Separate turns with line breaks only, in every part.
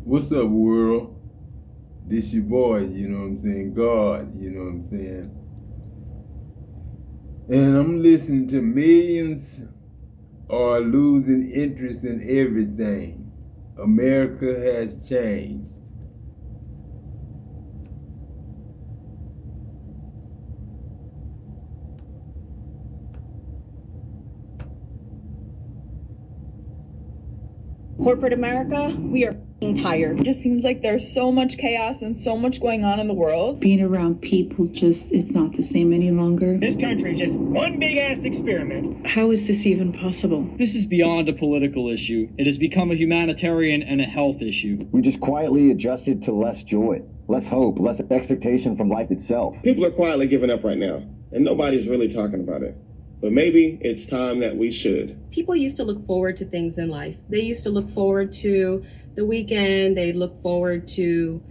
What's up, world? This your boy, you know what I'm saying? God, you know what I'm saying? And I'm listening to millions are losing interest in everything. America has changed.
Corporate America, we are tired. It just seems like there's so much chaos and so much going on in the world.
Being around people it's not the same any longer.
This country is just one big ass experiment.
How is this even possible?
This is beyond a political issue. It has become a humanitarian and a health issue.
We just quietly adjusted to less joy, less hope, less expectation from life itself.
People are quietly giving up right now, and nobody's really talking about it. But maybe it's time that we should.
People used to look forward to things in life. They used to look forward to the weekend. They'd look forward to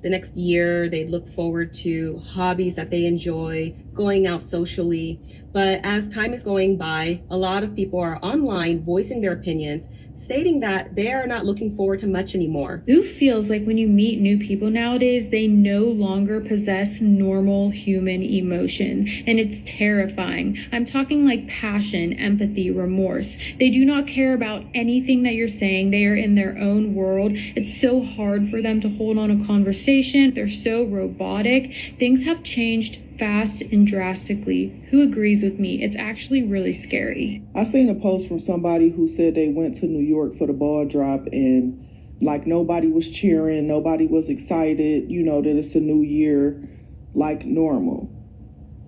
the next year. They'd look forward to hobbies that they enjoy, going out socially. But as time is going by, a lot of people are online voicing their opinions, stating that they are not looking forward to much anymore.
Who feels like when you meet new people nowadays, they no longer possess normal human emotions, and it's terrifying. I'm talking like passion, empathy, remorse. They do not care about anything that you're saying. They are in their own world. It's so hard for them to hold on a conversation. They're so robotic. Things have changed fast and drastically. Who agrees with me? It's actually really scary.
I seen a post from somebody who said they went to New York for the ball drop and like nobody was cheering, nobody was excited, that it's a new year like normal.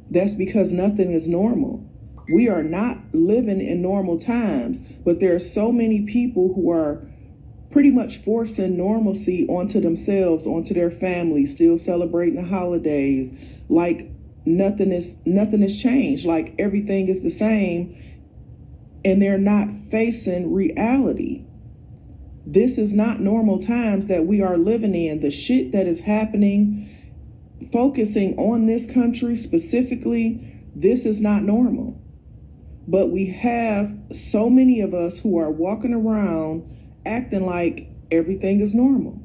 That's because nothing is normal. We are not living in normal times, but there are so many people who are pretty much forcing normalcy onto themselves, onto their families, still celebrating the holidays, like nothing has changed, like everything is the same, and they're not facing reality. This is not normal times that we are living in. The shit that is happening, focusing on this country specifically, this is not normal. But we have so many of us who are walking around acting like everything is normal.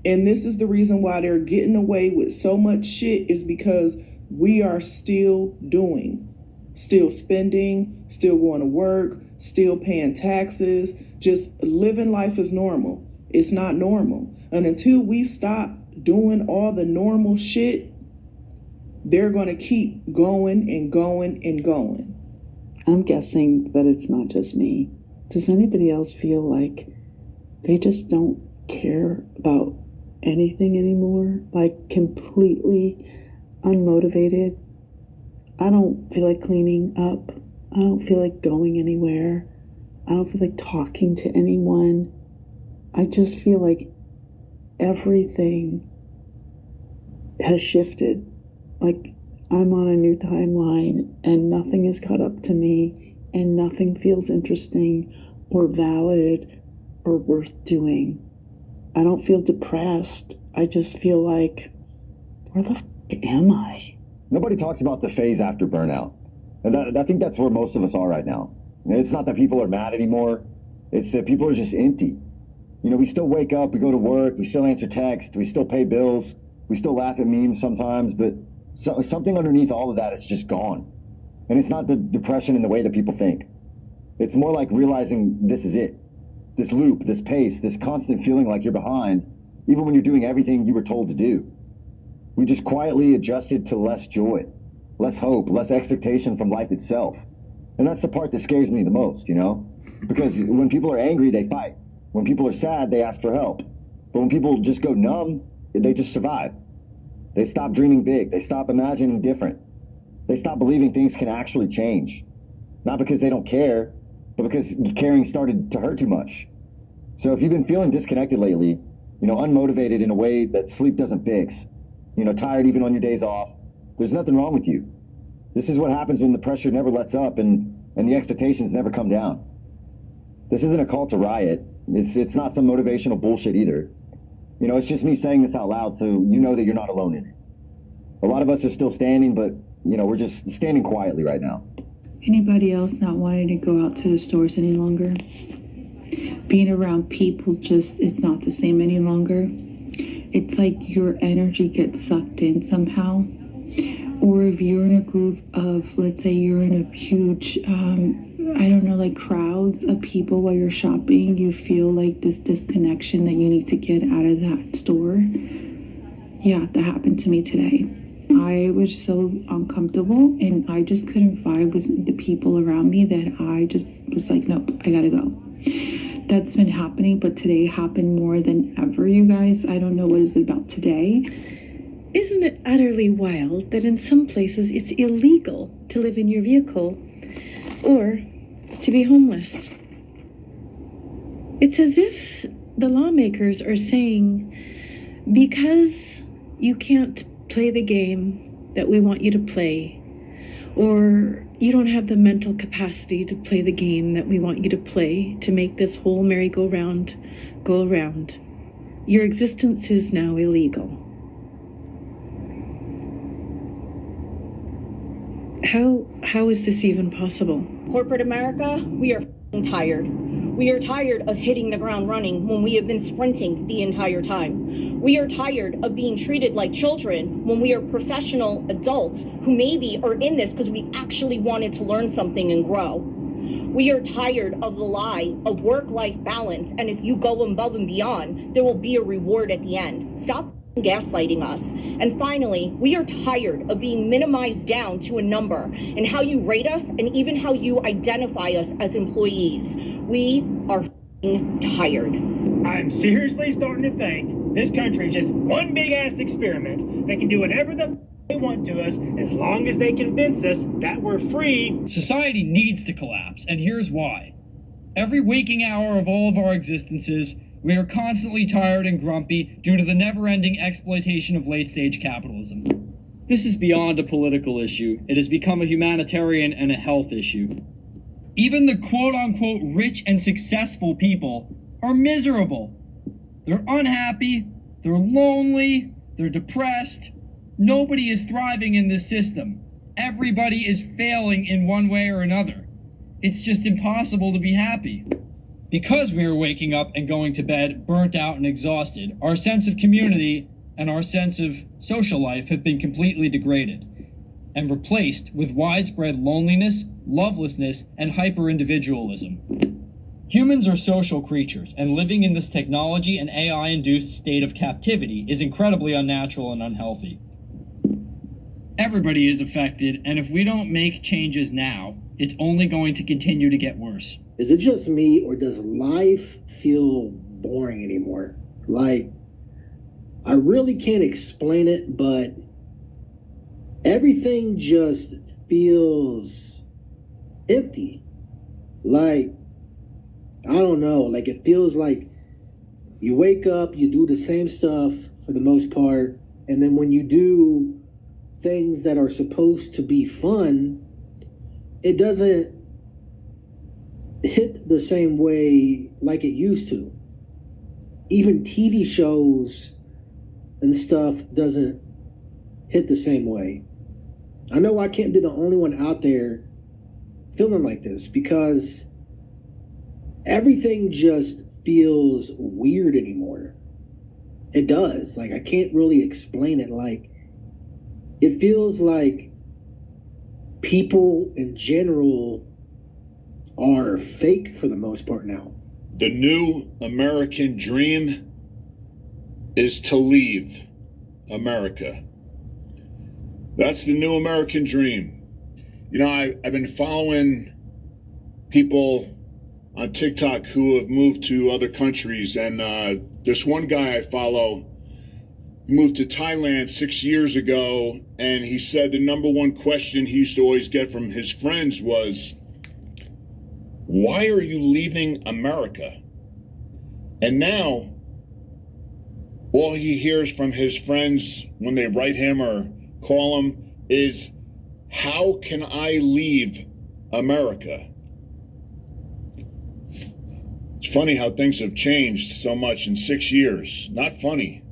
And this is the reason why they're getting away with so much shit, is because we are still still spending, still going to work, still paying taxes, just living life as normal. It's not normal. And until we stop doing all the normal shit, they're going to keep going and going and going.
I'm guessing that it's not just me. Does anybody else feel like they just don't care about anything anymore? Like completely unmotivated? I don't feel like cleaning up. I don't feel like going anywhere. I don't feel like talking to anyone. I just feel like everything has shifted. Like I'm on a new timeline and nothing has caught up to me and nothing feels interesting or valid or worth doing. I don't feel depressed. I just feel like, where the f*** am I?
Nobody talks about the phase after burnout. And I think that's where most of us are right now. It's not that people are mad anymore. It's that people are just empty. We still wake up, we go to work, we still answer text, we still pay bills, we still laugh at memes sometimes, but something underneath all of that is just gone. And it's not the depression in the way that people think. It's more like realizing this is it. This loop, this pace, this constant feeling like you're behind, even when you're doing everything you were told to do. We just quietly adjusted to less joy, less hope, less expectation from life itself. And that's the part that scares me the most, Because when people are angry, they fight. When people are sad, they ask for help. But when people just go numb, they just survive. They stop dreaming big. They stop imagining different. They stop believing things can actually change. Not because they don't care, but because caring started to hurt too much. So if you've been feeling disconnected lately, unmotivated in a way that sleep doesn't fix, tired even on your days off, there's nothing wrong with you. This is what happens when the pressure never lets up and the expectations never come down. This isn't a call to riot. It's not some motivational bullshit either. It's just me saying this out loud so you know that you're not alone in it. A lot of us are still standing, but, we're just standing quietly right now.
Anybody else not wanting to go out to the stores any longer? Being around people just, it's not the same any longer. It's like your energy gets sucked in somehow. Or if you're in a group of, let's say you're in a huge, I don't know, like crowds of people while you're shopping, you feel like this disconnection that you need to get out of that store. Yeah, that happened to me today. I was so uncomfortable and I just couldn't vibe with the people around me that I just was like, nope, I gotta go. That's been happening, but today happened more than ever, you guys. I don't know what is it about today.
Isn't it utterly wild that in some places it's illegal to live in your vehicle or to be homeless? It's as if the lawmakers are saying, because you can't play the game that we want you to play, or you don't have the mental capacity to play the game that we want you to play to make this whole merry-go-round go around, your existence is now illegal. How is this even possible?
Corporate America, we are tired. We are tired of hitting the ground running when we have been sprinting the entire time. We are tired of being treated like children when we are professional adults who maybe are in this because we actually wanted to learn something and grow. We are tired of the lie of work-life balance, and if you go above and beyond, there will be a reward at the end. Stop gaslighting us. And finally, we are tired of being minimized down to a number and how you rate us and even how you identify us as employees. We are tired.
I'm seriously starting to think this country is just one big ass experiment that can do whatever they want to us as long as they convince us that we're free.
Society needs to collapse, and here's why. Every waking hour of all of our existences, we are constantly tired and grumpy due to the never-ending exploitation of late-stage capitalism. This is beyond a political issue. It has become a humanitarian and a health issue. Even the quote-unquote rich and successful people are miserable. They're unhappy, they're lonely, they're depressed. Nobody is thriving in this system. Everybody is failing in one way or another. It's just impossible to be happy. Because we are waking up and going to bed burnt out and exhausted, our sense of community and our sense of social life have been completely degraded and replaced with widespread loneliness, lovelessness, and hyper-individualism. Humans are social creatures, and living in this technology and AI-induced state of captivity is incredibly unnatural and unhealthy. Everybody is affected, and if we don't make changes now, it's only going to continue to get worse.
Is it just me, or does life feel boring anymore? Like, I really can't explain it, but everything just feels empty. Like, I don't know, like it feels like you wake up, you do the same stuff for the most part, and then when you do things that are supposed to be fun, it doesn't hit the same way like it used to. Even TV shows and stuff doesn't hit the same way. I know I can't be the only one out there feeling like this, because everything just feels weird anymore. It does. Like, I can't really explain it. Like, it feels like people in general are fake for the most part now.
The new American dream is to leave America. That's the new American dream. You know, I've been following people on TikTok who have moved to other countries, and this one guy I follow, he moved to Thailand 6 years ago, and he said the number one question he used to always get from his friends was, why are you leaving America? And now, all he hears from his friends when they write him or call him is, how can I leave America? It's funny how things have changed so much in 6 years. Not funny,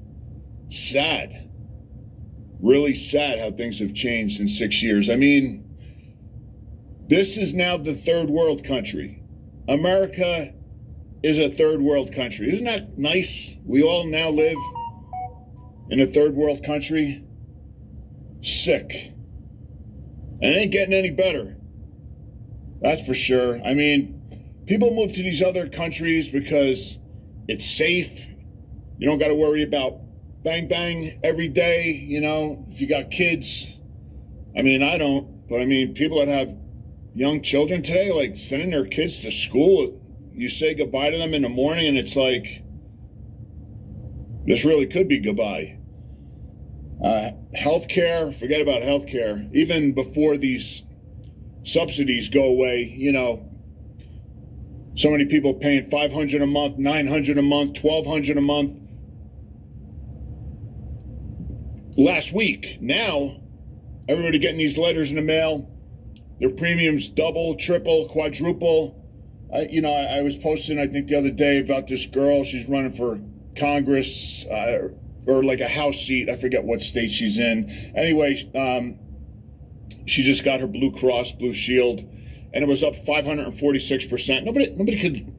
sad. Really sad how things have changed in 6 years. I mean, this is now the third world country. America is a third world country. Isn't that nice? We all now live in a third world country. Sick. And it ain't getting any better. That's for sure. I mean, people move to these other countries because it's safe. You don't got to worry about bang bang every day, you know, if you got kids. I mean, I don't, but I mean, people that have young children today, like sending their kids to school, you say goodbye to them in the morning and it's like, this really could be goodbye. Healthcare, forget about healthcare. Even before these subsidies go away, you know, so many people paying $500 a month, $900 a month, $1,200 a month. Last week, now, everybody getting these letters in the mail, their premiums double, triple, quadruple. I was posting, I think the other day about this girl, she's running for Congress, or like a House seat, I forget what state she's in. Anyway, she just got her Blue Cross Blue Shield, and it was up 546%. Nobody could,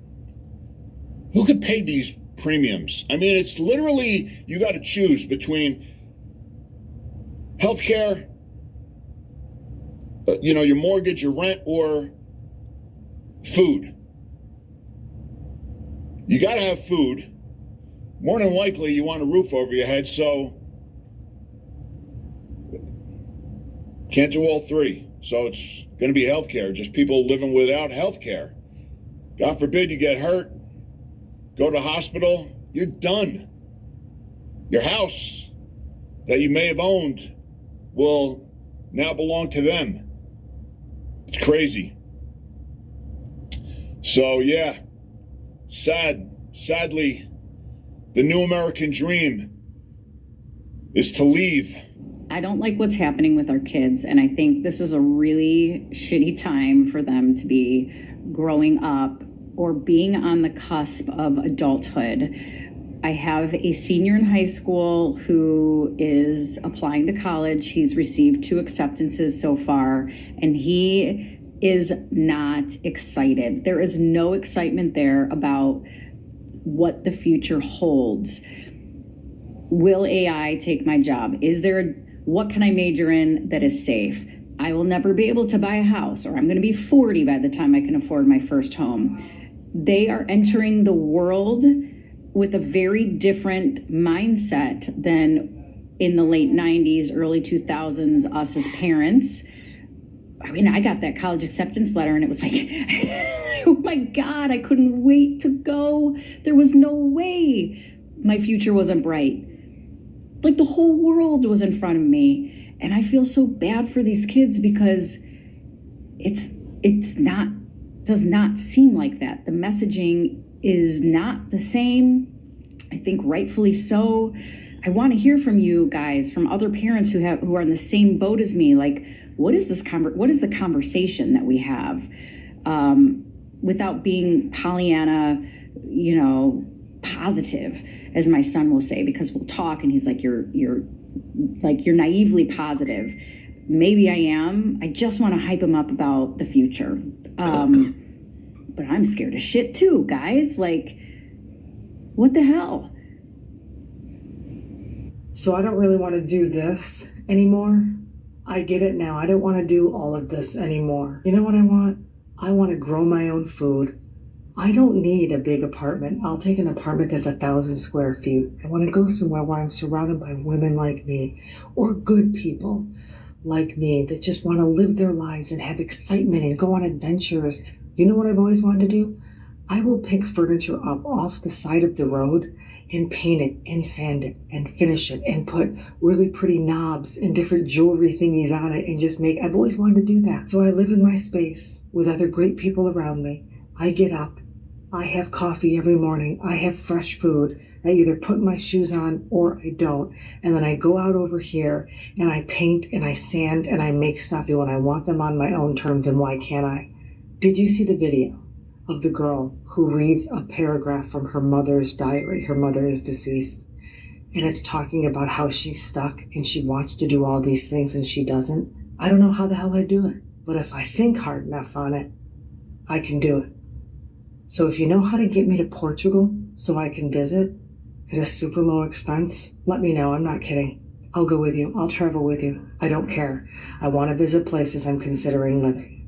who could pay these premiums? I mean, it's literally, you got to choose between healthcare, your mortgage, your rent, or food. You got to have food. More than likely, you want a roof over your head, so can't do all three. So it's going to be healthcare, just people living without healthcare. God forbid you get hurt, go to the hospital, you're done. Your house that you may have owned will now belong to them. It's crazy. So yeah, sadly, the new American dream is to leave.
I don't like what's happening with our kids, and I think this is a really shitty time for them to be growing up or being on the cusp of adulthood. I have a senior in high school who is applying to college. He's received 2 acceptances so far, and he is not excited. There is no excitement there about what the future holds. Will AI take my job? What can I major in that is safe? I will never be able to buy a house, or I'm going to be 40 by the time I can afford my first home. They are entering the world with a very different mindset than in the late 90s, early 2000s, us as parents. I mean, I got that college acceptance letter and it was like, oh my God, I couldn't wait to go. There was no way my future wasn't bright. Like the whole world was in front of me. And I feel so bad for these kids because does not seem like that. The messaging is not the same. I think rightfully so. I want to hear from you guys, from other parents who are in the same boat as me. Like, what is the conversation that we have, without being Pollyanna, positive, as my son will say, because we'll talk and he's like, you're naively positive. Maybe I am. I just want to hype him up about the future. But I'm scared of shit too, guys. Like, what the hell?
So I don't really want to do this anymore. I get it now. I don't want to do all of this anymore. You know what I want? I want to grow my own food. I don't need a big apartment. I'll take an apartment that's 1,000 square feet. I want to go somewhere where I'm surrounded by women like me, or good people like me that just want to live their lives and have excitement and go on adventures. You know what I've always wanted to do? I will pick furniture up off the side of the road and paint it and sand it and finish it and put really pretty knobs and different jewelry thingies on it and just I've always wanted to do that. So I live in my space with other great people around me. I get up. I have coffee every morning. I have fresh food. I either put my shoes on or I don't. And then I go out over here and I paint and I sand and I make stuff when I want them on my own terms, and why can't I? Did you see the video of the girl who reads a paragraph from her mother's diary? Her mother is deceased. And it's talking about how she's stuck and she wants to do all these things and she doesn't. I don't know how the hell I do it. But if I think hard enough on it, I can do it. So if you know how to get me to Portugal so I can visit at a super low expense, let me know. I'm not kidding. I'll go with you. I'll travel with you. I don't care. I want to visit places I'm considering living.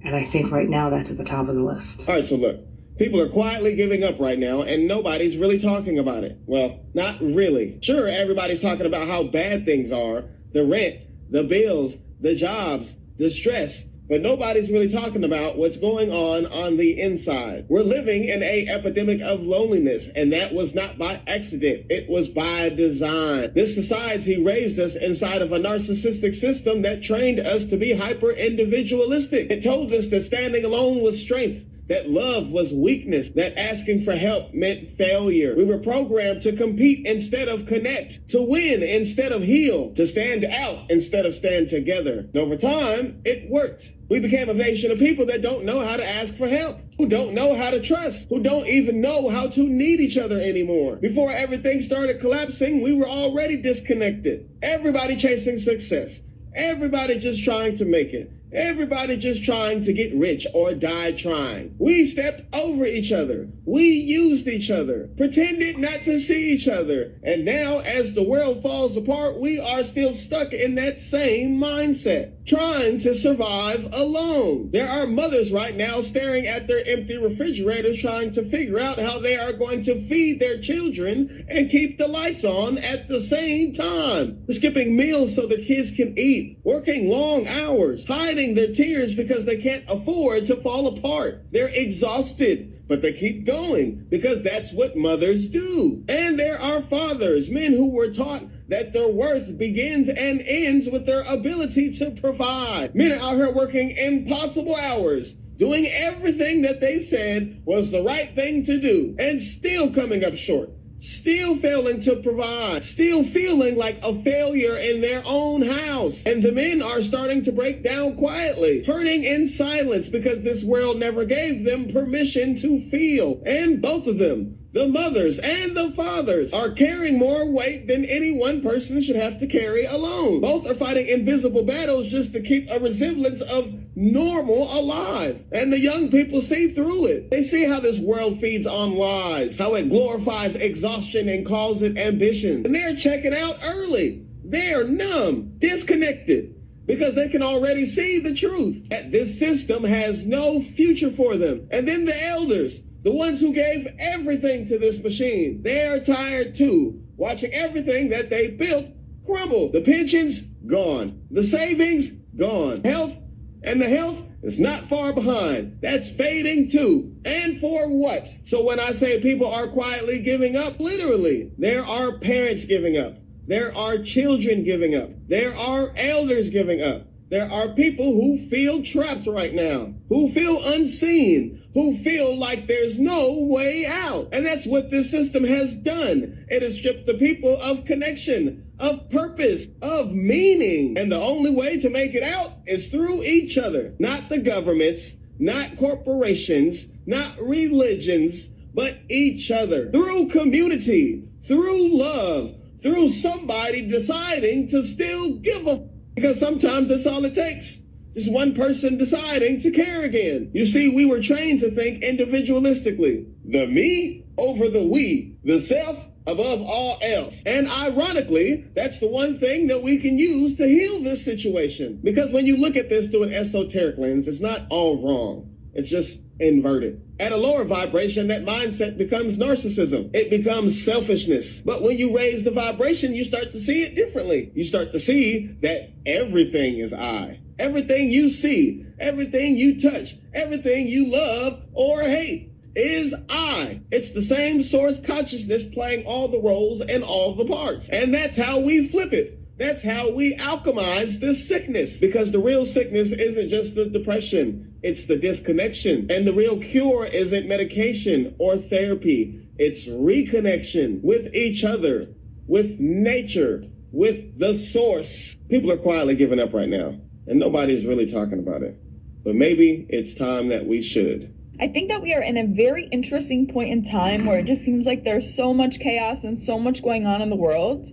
And I think right now that's at the top of the list.
All right, so look, people are quietly giving up right now, and nobody's really talking about it. Well, not really. Sure, everybody's talking about how bad things are, the rent, the bills, the jobs, the stress, but nobody's really talking about what's going on the inside. We're living in an epidemic of loneliness, and that was not by accident. It was by design. This society raised us inside of a narcissistic system that trained us to be hyper-individualistic. It told us that standing alone was strength, that love was weakness, that asking for help meant failure. We were programmed to compete instead of connect, to win instead of heal, to stand out instead of stand together. And over time, it worked. We became a nation of people that don't know how to ask for help, who don't know how to trust, who don't even know how to need each other anymore. Before everything started collapsing, we were already disconnected. Everybody chasing success. Everybody just trying to make it. Everybody just trying to get rich or die trying. We stepped over each other. We used each other, pretended not to see each other. And now, as the world falls apart, we are still stuck in that same mindset, trying to survive alone. There are mothers right now staring at their empty refrigerators, trying to figure out how they are going to feed their children and keep the lights on at the same time. They're skipping meals so the kids can eat, working long hours, hiding their tears because they can't afford to fall apart. They're exhausted, but they keep going because that's what mothers do. And there are fathers, men who were taught that their worth begins and ends with their ability to provide. Men are out here working impossible hours, doing everything that they said was the right thing to do, and still coming up short. Still failing to provide, still feeling like a failure in their own house. And the men are starting to break down quietly, hurting in silence because this world never gave them permission to feel. And both of them, the mothers and the fathers, are carrying more weight than any one person should have to carry alone. Both are fighting invisible battles just to keep a resemblance of normal alive. And the young people see through it. They see how this world feeds on lies, how it glorifies exhaustion and calls it ambition. And they're checking out early. They're numb, disconnected, because they can already see the truth that this system has no future for them. And then the elders, the ones who gave everything to this machine, they are tired too, watching everything that they built crumble. The pensions, gone. The savings, gone. Health, and the health is not far behind. That's fading too. And for what? So when I say people are quietly giving up, literally, there are parents giving up. There are children giving up. There are elders giving up. There are people who feel trapped right now, who feel unseen, who feel like there's no way out. And that's what this system has done. It has stripped the people of connection, of purpose, of meaning. And the only way to make it out is through each other. Not the governments, not corporations, not religions, but each other. Through community, through love, through somebody deciding to still give a because sometimes that's all it takes. Just one person deciding to care again. You see, we were trained to think individualistically. The me over the we. The self above all else. And ironically, that's the one thing that we can use to heal this situation. Because when you look at this through an esoteric lens, it's not all wrong. It's just inverted. At a lower vibration, that mindset becomes narcissism. It becomes selfishness. But when you raise the vibration, you start to see it differently. You start to see that everything is I. Everything you see, everything you touch, everything you love or hate is I. It's the same source consciousness playing all the roles and all the parts. And that's how we flip it. That's how we alchemize this sickness. Because the real sickness isn't just the depression. It's the disconnection. And the real cure isn't medication or therapy. It's reconnection with each other, with nature, with the source. People are quietly giving up right now, and nobody's really talking about it. But maybe it's time that we should.
I think that we are in a very interesting point in time where it just seems like there's so much chaos and so much going on in the world.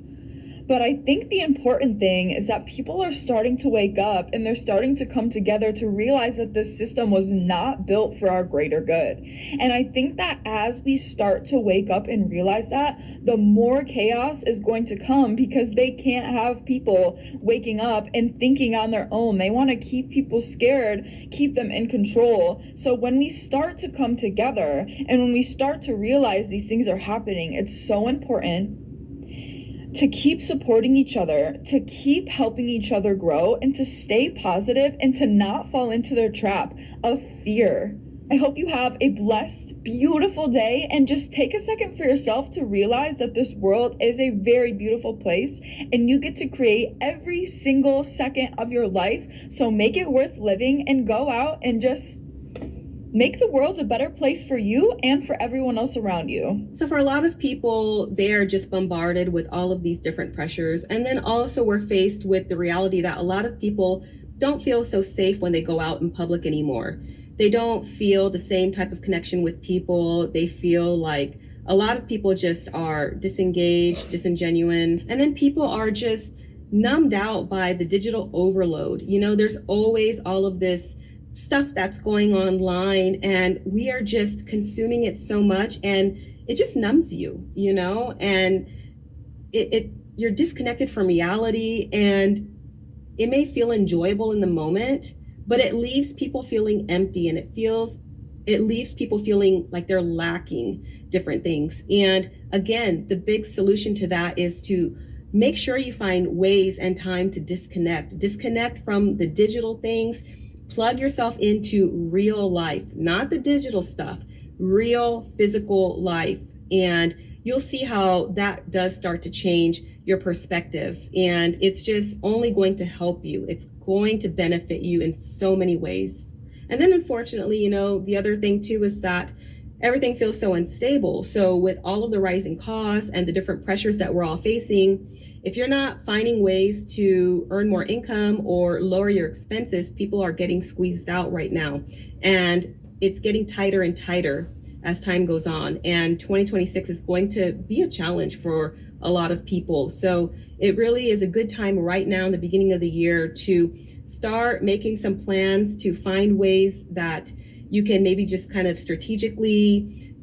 But I think the important thing is that people are starting to wake up and they're starting to come together to realize that this system was not built for our greater good. And I think that as we start to wake up and realize that, the more chaos is going to come, because they can't have people waking up and thinking on their own. They want to keep people scared, keep them in control. So when we start to come together and when we start to realize these things are happening, it's so important to keep supporting each other, to keep helping each other grow, and to stay positive and to not fall into their trap of fear. I hope you have a blessed, beautiful day, and just take a second for yourself to realize that this world is a very beautiful place and you get to create every single second of your life. So make it worth living and go out and just make the world a better place for you and for everyone else around you.
So for a lot of people, they are just bombarded with all of these different pressures. And then also we're faced with the reality that a lot of people don't feel so safe when they go out in public anymore. They don't feel the same type of connection with people. They feel like a lot of people just are disengaged, disingenuine. And then people are just numbed out by the digital overload. You know, there's always all of this stuff that's going online and we are just consuming it so much and it just numbs you, you know, and you're disconnected from reality, and it may feel enjoyable in the moment, but it leaves people feeling empty, and it leaves people feeling like they're lacking different things. And again, the big solution to that is to make sure you find ways and time to disconnect from the digital things. Plug yourself into real life, not the digital stuff, real physical life. And you'll see how that does start to change your perspective. And it's just only going to help you. It's going to benefit you in so many ways. And then unfortunately, you know, the other thing too is that everything feels so unstable. So with all of the rising costs and the different pressures that we're all facing, if you're not finding ways to earn more income or lower your expenses, people are getting squeezed out right now. And it's getting tighter and tighter as time goes on. And 2026 is going to be a challenge for a lot of people. So it really is a good time right now in the beginning of the year to start making some plans to find ways that you can maybe just kind of strategically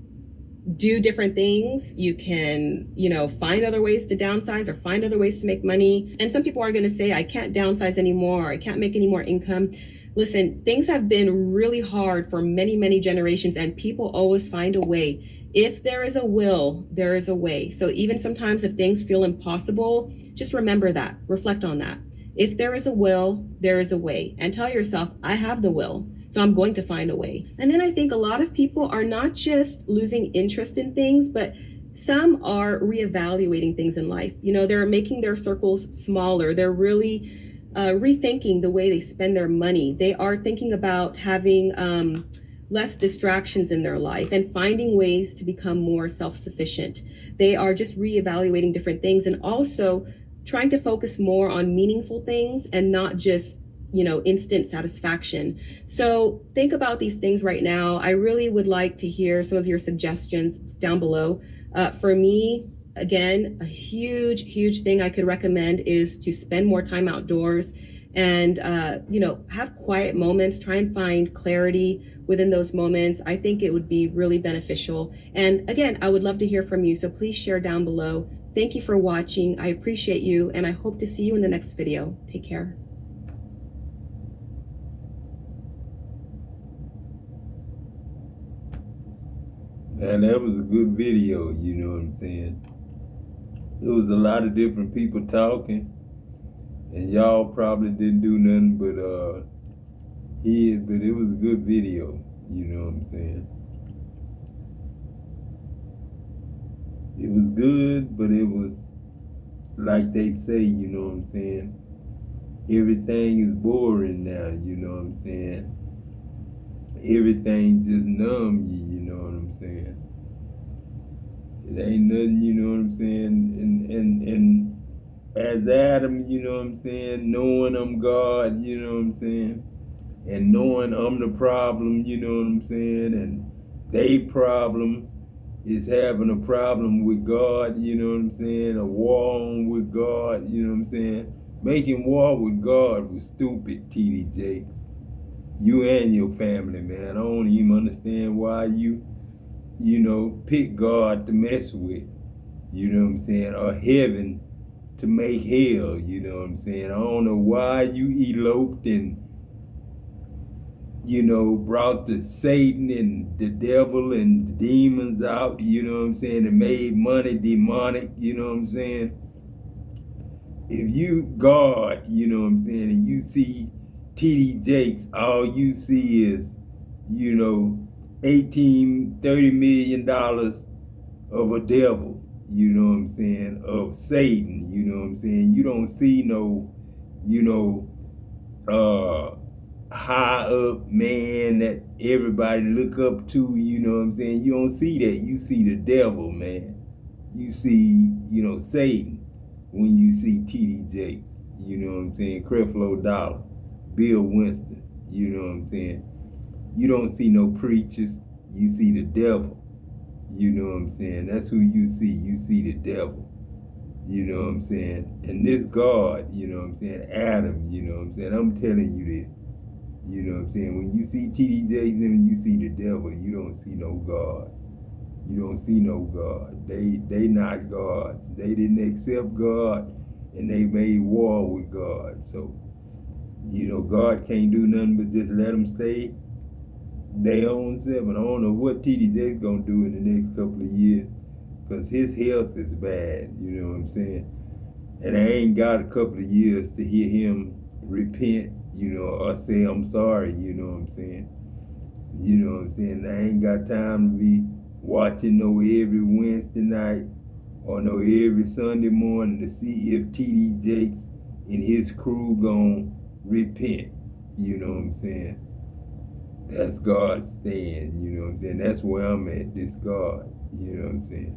do different things. You can, you know, find other ways to downsize or find other ways to make money. And some people are going to say, I can't downsize anymore, or I can't make any more income. Listen, things have been really hard for many, many generations, and people always find a way. If there is a will, there is a way. So even sometimes if things feel impossible, just remember that, reflect on that. If there is a will, there is a way. And tell yourself, I have the will, so I'm going to find a way. And then I think a lot of people are not just losing interest in things, but some are reevaluating things in life. You know, they're making their circles smaller. They're really rethinking the way they spend their money. They are thinking about having less distractions in their life and finding ways to become more self-sufficient. They are just reevaluating different things and also trying to focus more on meaningful things and not just, you know, instant satisfaction. So think about these things right now. I really would like to hear some of your suggestions down below. For me, again, a huge thing I could recommend is to spend more time outdoors and, you know, have quiet moments, try and find clarity within those moments. I think it would be really beneficial. And again, I would love to hear from you. So please share down below. Thank you for watching. I appreciate you, and I hope to see you in the next video. Take care.
And that was a good video, you know what I'm saying? It was a lot of different people talking, and y'all probably didn't do nothing but hear, but it was a good video, you know what I'm saying? It was good, but it was like they say, you know what I'm saying? Everything is boring now, you know what I'm saying? Everything just numb you, you know what I'm saying? It ain't nothing, you know what I'm saying? And as Adam, you know what I'm saying, knowing I'm God, you know what I'm saying? And knowing I'm the problem, you know what I'm saying? And they problem, is having a problem with God, you know what I'm saying? A war on with God, you know what I'm saying? Making war with God was stupid, TD Jakes. You and your family, man. I don't even understand why you pick God to mess with, you know what I'm saying? Or heaven to make hell, you know what I'm saying? I don't know why you eloped and, brought the Satan and the devil and the demons out, you know what I'm saying, and made money demonic, you know what I'm saying? If you God, you know what I'm saying, and you see TD Jakes, all you see is, $30 million of a devil, you know what I'm saying, of Satan, you know what I'm saying? You don't see no, high up man that everybody look up to, you know what I'm saying? You don't see that. You see the devil, man. You see, Satan when you see TD Jakes, you know what I'm saying? Creflo Dollar, Bill Winston, you know what I'm saying? You don't see no preachers. You see the devil, you know what I'm saying? That's who you see. You see the devil, you know what I'm saying? And this God, you know what I'm saying? Adam, you know what I'm saying? I'm telling you this. You know what I'm saying? When you see TD Jakes and you see the devil, you don't see no God. You don't see no God. They not gods. They didn't accept God and they made war with God. So, God can't do nothing but just let them stay their own self. And I don't know what TD Jakes gonna do in the next couple of years because his health is bad, you know what I'm saying? And I ain't got a couple of years to hear him repent, or say I'm sorry, you know what I'm saying? You know what I'm saying? I ain't got time to be watching no every Wednesday night or no every Sunday morning to see if TD Jakes and his crew gon' repent, you know what I'm saying? That's God's stand, you know what I'm saying? That's where I'm at, this God, you know what I'm saying?